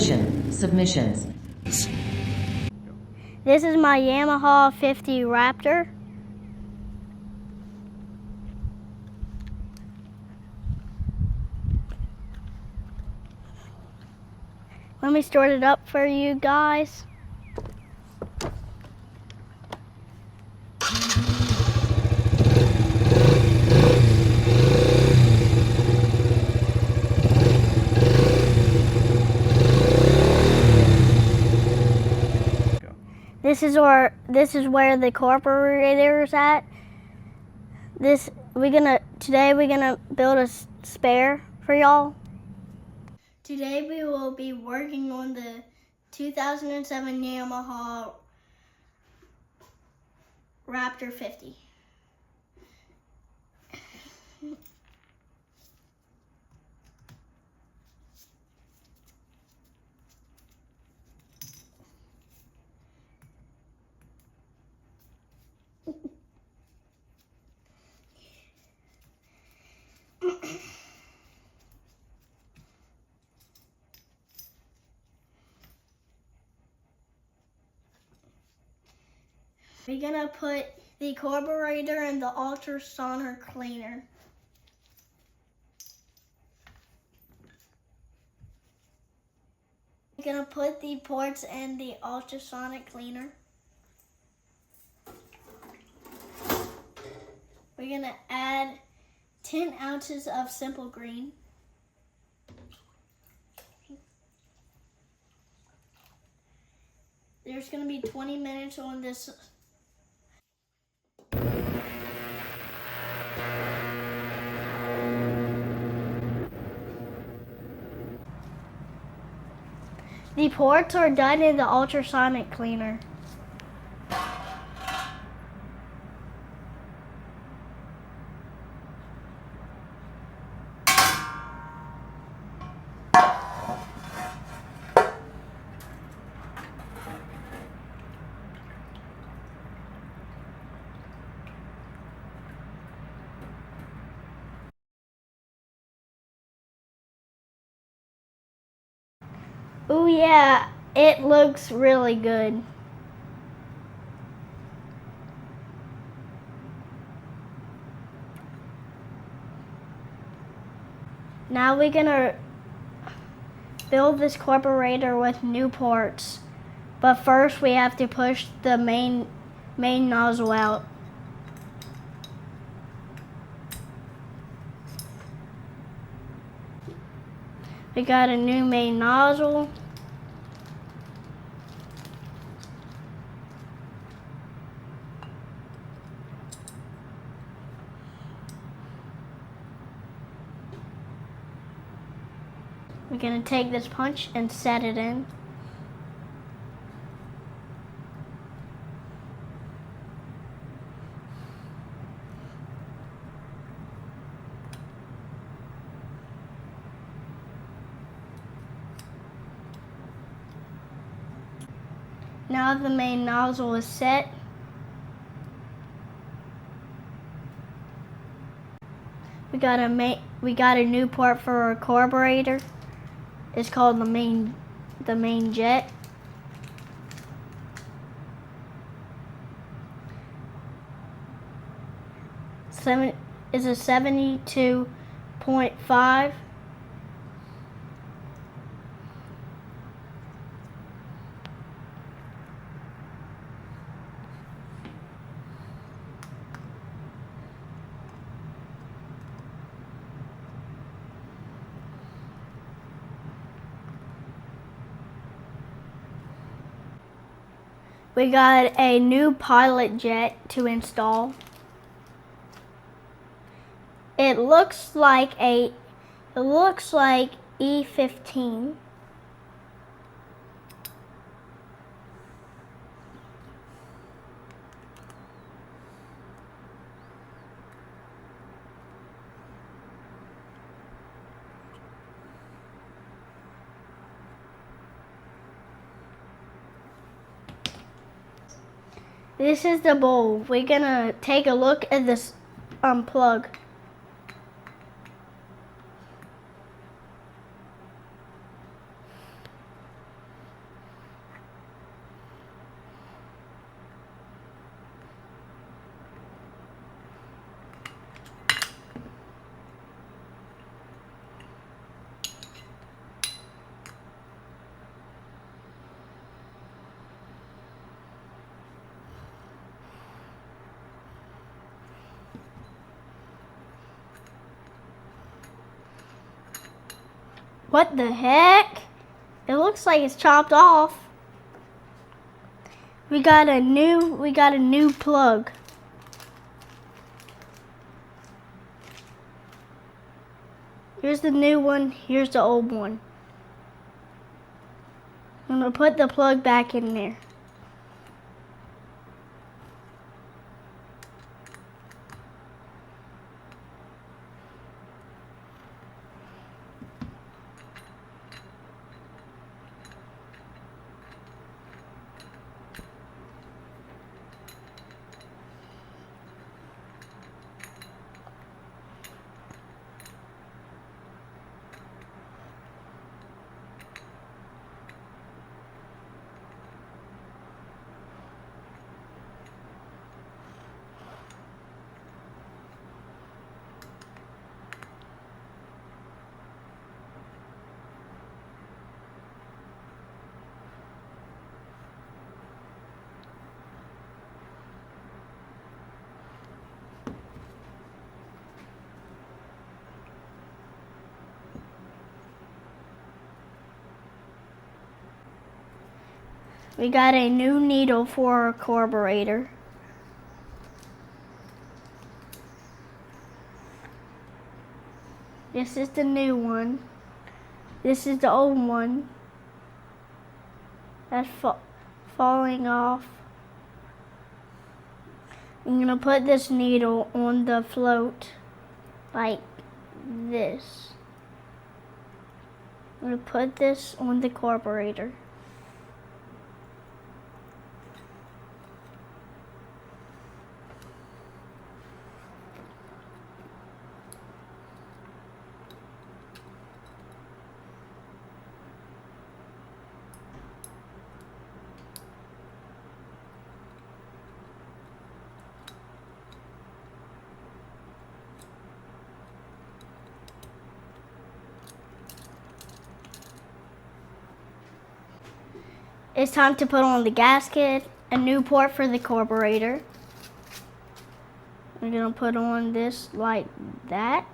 Submissions. This is my Yamaha 50 Raptor. Let me start it up for you guys. This is where the carburetor is at. Today we're gonna build a spare for y'all. Today we will be working on the 2007 Yamaha Raptor 50. We're gonna put the carburetor in the ultrasonic cleaner. We're gonna put the parts in the ultrasonic cleaner. We're gonna add 10 ounces of simple green. There's gonna be 20 minutes on this. The parts are done in the ultrasonic cleaner. Oh yeah, it looks really good. Now we're gonna build this carburetor with new parts. But first we have to push the main nozzle out. We got a new main nozzle. We're gonna take this punch and set it in. Now the main nozzle is set. We got a new part for our carburetor. It's called the main jet. Is a 72.5. We got a new pilot jet to install. It looks like E15. This is the bowl. We're gonna take a look at this plug. What the heck? It looks like it's chopped off. We got a new plug. Here's the new one, here's the old one. I'm gonna put the plug back in there. We got a new needle for our carburetor. This is the new one. This is the old one. That's falling off. I'm gonna put this needle on the float like this. I'm gonna put this on the carburetor. It's time to put on the gasket, a new port for the carburetor. We're gonna put on this like that.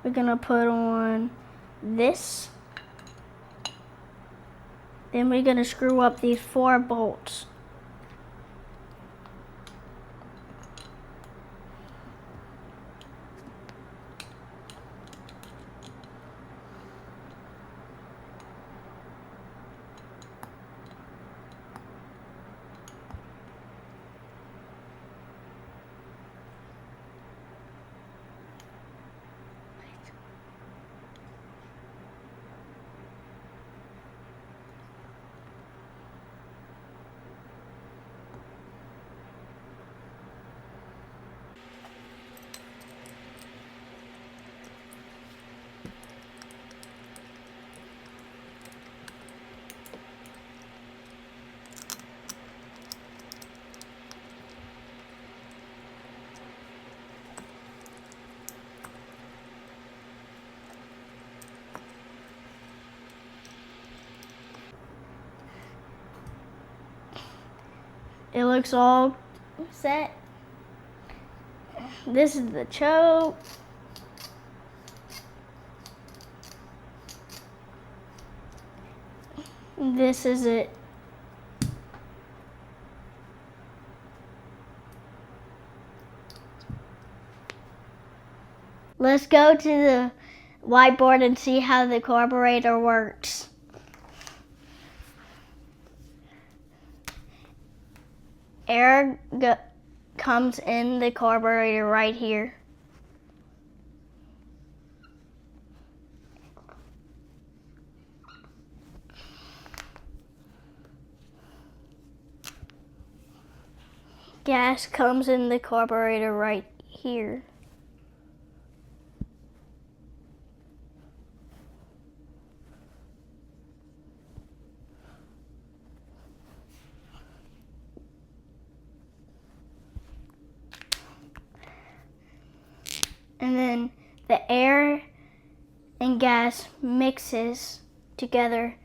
We're gonna put on this. Then we're gonna screw up these 4 bolts. It looks all set. This is the choke. This is it. Let's go to the whiteboard and see how the carburetor works. Air comes in the carburetor right here. Gas comes in the carburetor right here. And then the air and gas mixes together.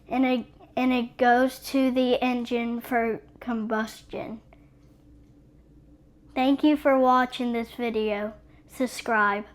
And it goes to the engine for combustion. Thank you for watching this video. Subscribe.